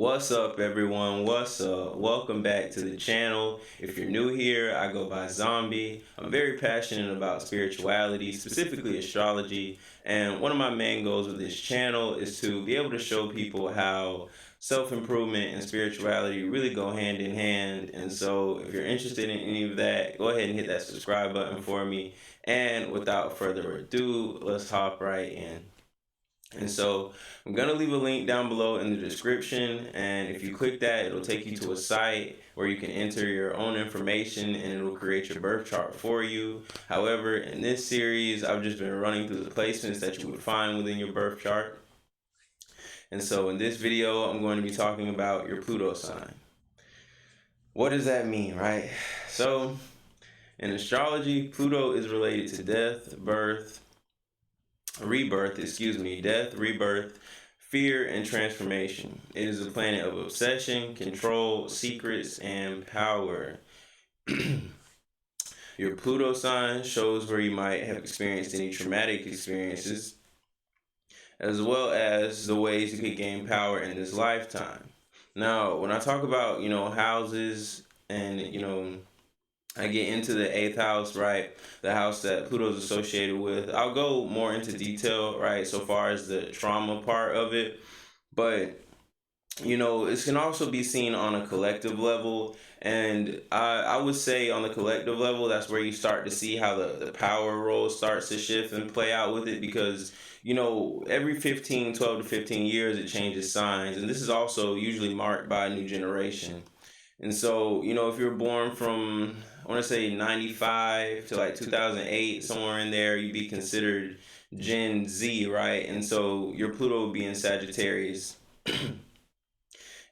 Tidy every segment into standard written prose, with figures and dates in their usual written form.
What's up, everyone? What's up? Welcome back to the channel. If you're new here, I go by Zombie. I'm very passionate about spirituality, specifically astrology. And one of my main goals with this channel is to be able to show people how self improvement and spirituality really go hand in hand. And so, if you're interested in any of that, go ahead and hit that subscribe button for me. And without further ado, let's hop right in. And so I'm going to leave a link down below in the description. And if you click that, it'll take you to a site where you can enter your own information and it'll create your birth chart for you. However, in this series, I've just been running through the placements that you would find within your birth chart. And so in this video, I'm going to be talking about your Pluto sign. What does that mean, right? So in astrology, Pluto is related to death, death, rebirth, fear, and transformation. It is a planet of obsession, control, secrets, and power. Your Pluto sign shows where you might have experienced any traumatic experiences, as well as the ways you could gain power in this lifetime. Now, when I talk about, houses and, I get into the 8th house, right? The house that Pluto's associated with. I'll go more into detail, right? So far as the trauma part of it. But, it can also be seen on a collective level. And I would say on the collective level, that's where you start to see how the power role starts to shift and play out with it. Because, every 12 to 15 years, it changes signs. And this is also usually marked by a new generation. And so, if you're born from, I want to say 95 to like 2008, somewhere in there, you'd be considered Gen Z, right? And so your Pluto would be in Sagittarius.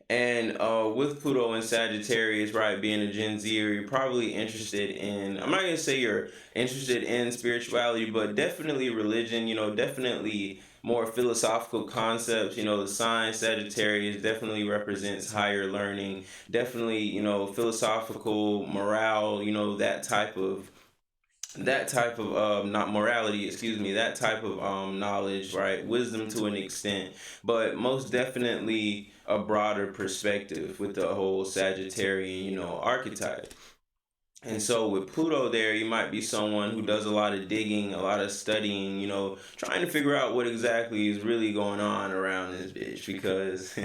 And with Pluto in Sagittarius, right, being a Gen Zer, you're probably interested in, I'm not going to say you're interested in spirituality, but definitely religion, definitely more philosophical concepts. The sign Sagittarius definitely represents higher learning, definitely, philosophical morale, not morality, that type of knowledge, right? Wisdom to an extent, but most definitely a broader perspective with the whole Sagittarian, archetype. And so with Pluto there, you might be someone who does a lot of digging, a lot of studying, trying to figure out what exactly is really going on around this bitch. Because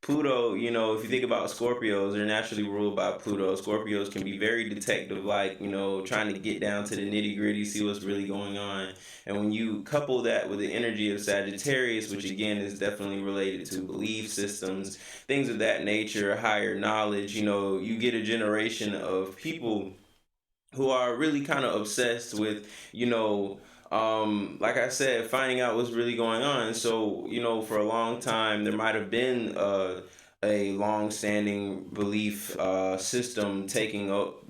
Pluto, if you think about Scorpios, they're naturally ruled by Pluto. Scorpios can be very detective-like, trying to get down to the nitty-gritty, see what's really going on. And when you couple that with the energy of Sagittarius, which again is definitely related to belief systems, things of that nature, higher knowledge, you get a generation of people who are really kind of obsessed with, like I said, finding out what's really going on. So, for a long time, there might have been a long-standing belief system taking up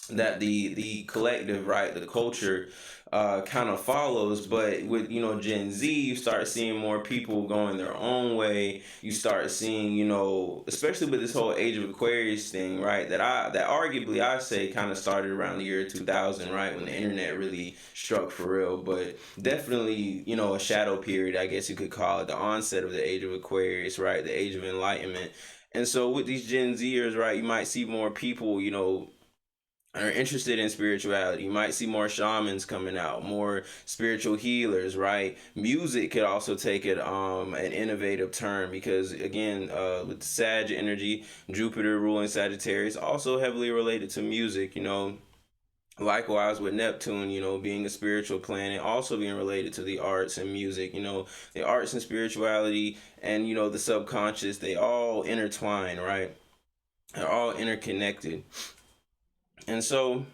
that the collective, right, the culture kind of follows. But with Gen Z, you start seeing more people going their own way. You start seeing, especially with this whole Age of Aquarius thing, right, that arguably I say kind of started around the year 2000, right, when the internet really struck for real. But definitely, a shadow period, I guess you could call it, the onset of the Age of Aquarius, right, the Age of Enlightenment. And so with these Gen Zers, right, you might see more people, are interested in spirituality. You might see more shamans coming out, more spiritual healers, right? Music could also take it an innovative turn, because again, with Sag energy, Jupiter ruling Sagittarius, also heavily related to music, Likewise with Neptune, being a spiritual planet, also being related to the arts and music, the arts and spirituality and, the subconscious, they all intertwine, right? They're all interconnected. And so,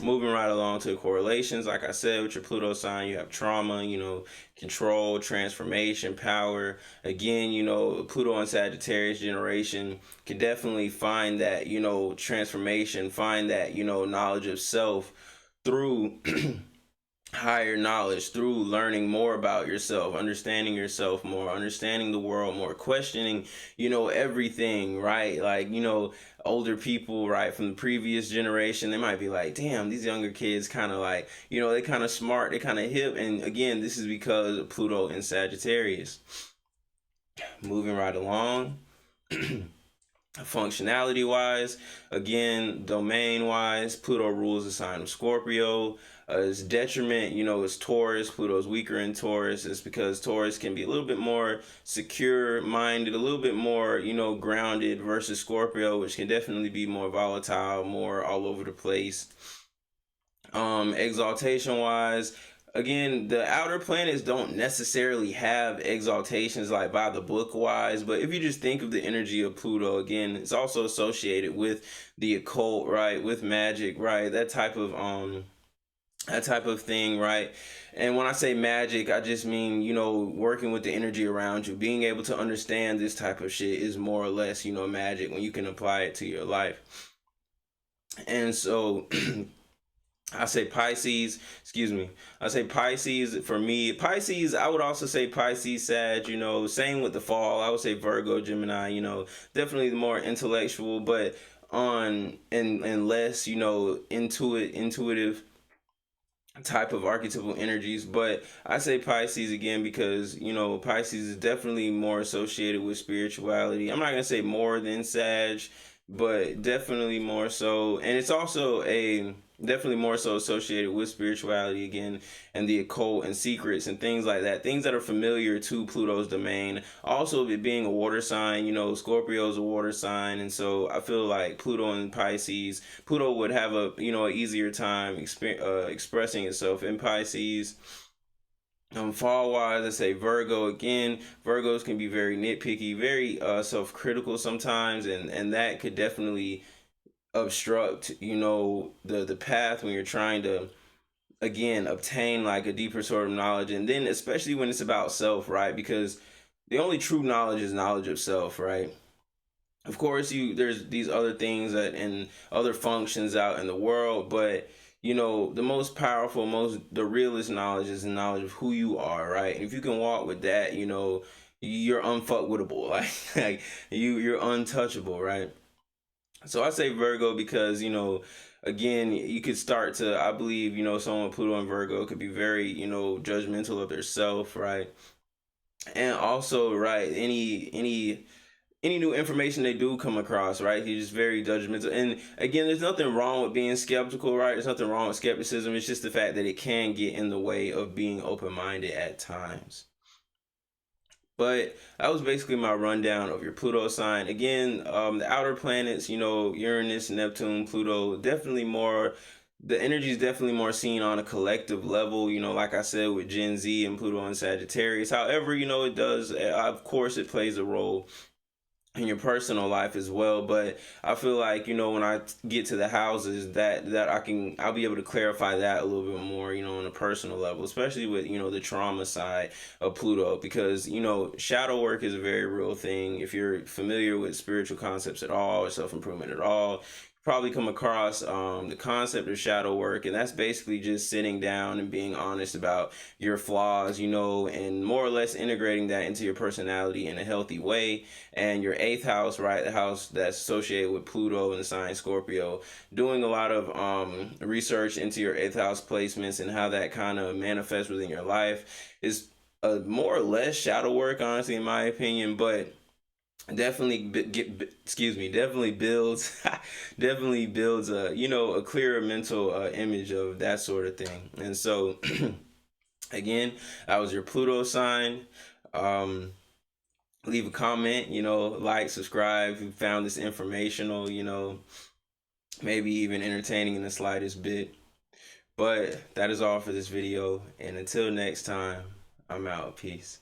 moving right along to the correlations, like I said, with your Pluto sign, you have trauma, control, transformation, power. Again, Pluto and Sagittarius generation can definitely find that, transformation, find that, knowledge of self through higher knowledge, through learning more about yourself, understanding yourself more, understanding the world more, questioning, everything, right? Like, older people, right, from the previous generation, they might be like, damn, these younger kids kind of like, they kind of smart, they kind of hip. And again, this is because of Pluto in Sagittarius. Moving right along. Functionality wise, again, domain wise, Pluto rules the sign of Scorpio. Its detriment, is Taurus. Pluto's weaker in Taurus. It's because Taurus can be a little bit more secure minded, a little bit more, grounded, versus Scorpio, which can definitely be more volatile, more all over the place. Exaltation wise, again, the outer planets don't necessarily have exaltations like by the book wise, but if you just think of the energy of Pluto, again, it's also associated with the occult, right, with magic, right, that type of thing, right? And when I say magic, I just mean, working with the energy around you. Being able to understand this type of shit is more or less, magic when you can apply it to your life. And so I say Pisces, excuse me. I say Pisces for me. Pisces, I would also say Pisces, Sag, same with the fall. I would say Virgo, Gemini, definitely the more intellectual, but on and less, intuitive type of archetypal energies. But I say Pisces again because Pisces is definitely more associated with spirituality. I'm not gonna say more than Sag, but definitely more so. And it's also a definitely more so associated with spirituality again, and the occult and secrets and things like that, things that are familiar to Pluto's domain. Also, it being a water sign, Scorpio is a water sign, and so I feel like Pluto and Pisces, Pluto would have a easier time expressing itself in Pisces. Fall wise, I say Virgo again. Virgos can be very nitpicky, very self-critical sometimes, and that could definitely obstruct the path when you're trying to, again, obtain like a deeper sort of knowledge. And then especially when it's about self, right? Because the only true knowledge is knowledge of self, right? Of course, there's these other things that and other functions out in the world, but the most powerful, the realest knowledge is the knowledge of who you are, right? And if you can walk with that, you're unfuckwittable. Like you're untouchable, right? So I say Virgo because, again, you could start to, I believe, someone with Pluto and Virgo could be very, judgmental of their self, right? And also, right, any new information they do come across, right? He's just very judgmental. And again, there's nothing wrong with being skeptical, right? There's nothing wrong with skepticism. It's just the fact that it can get in the way of being open-minded at times. But that was basically my rundown of your Pluto sign. Again, the outer planets, Uranus, Neptune, Pluto, definitely more. The energy is definitely more seen on a collective level, like I said, with Gen Z and Pluto and Sagittarius. However, it does, of course, it plays a role in your personal life as well. But I feel like when I get to the houses, that I'll be able to clarify that a little bit more, on a personal level, especially with the trauma side of Pluto, because shadow work is a very real thing. If you're familiar with spiritual concepts at all or self-improvement at all, probably come across the concept of shadow work, and that's basically just sitting down and being honest about your flaws, and more or less integrating that into your personality in a healthy way. And your eighth house, right, the house that's associated with Pluto and the sign Scorpio, doing a lot of research into your eighth house placements and how that kind of manifests within your life is more or less shadow work, honestly, in my opinion. But definitely builds definitely builds a clearer mental image of that sort of thing. And so again, that was your Pluto sign. Leave a comment, like, subscribe if you found this informational, maybe even entertaining in the slightest bit. But that is all for this video, and until next time, I'm out. Peace.